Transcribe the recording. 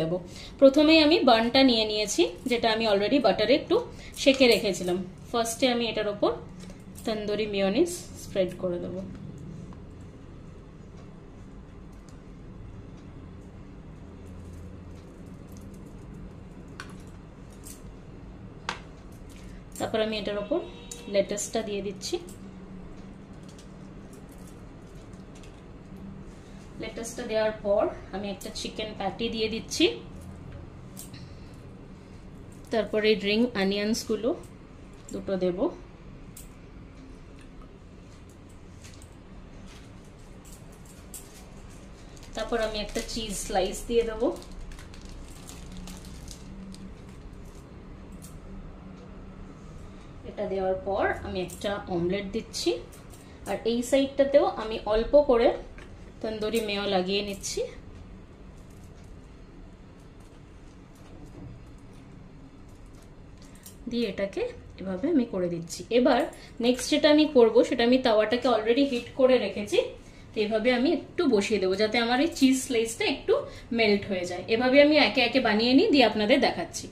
দেবো। প্রথমেই আমি বানটা নিয়ে নিয়েছি, যেটা আমি অলরেডি বাটারে একটু সেকে রেখেছিলাম। ফার্স্টে আমি এটার ওপর তন্দুরি মেয়োনিজ স্প্রেড করে দেবো। তারপর আমি এটার ওপর লেটাসটা দিয়ে দিচ্ছি। লেটাসটা দেওয়ার পর আমি একটা চিকেন প্যাটি দিয়ে দিচ্ছি। তারপরে রিং অনিয়ন্স গুলো দুটো দেব। তারপর আমি একটা চিজ স্লাইস দিয়ে দেব। এটা দেওয়ার পর আমি একটা অমলেট দিচ্ছি, আর এই সাইডটাতেও আমি অল্প করে তন্দুরি মেয় লাগিয়ে নিচ্ছি। দিয়ে এটাকে এভাবে আমি করে দিচ্ছি। এবার নেক্সট যেটা আমি করব, সেটা আমি তাওয়াটাকে অলরেডি হিট করে রেখেছি। তো এভাবে আমি একটু বসিয়ে দেবো, যাতে আমার এই চিজ স্লাইসটা একটু মেল্ট হয়ে যায়। এভাবে আমি একে একে বানিয়ে নিই, দিয়ে আপনাদের দেখাচ্ছি।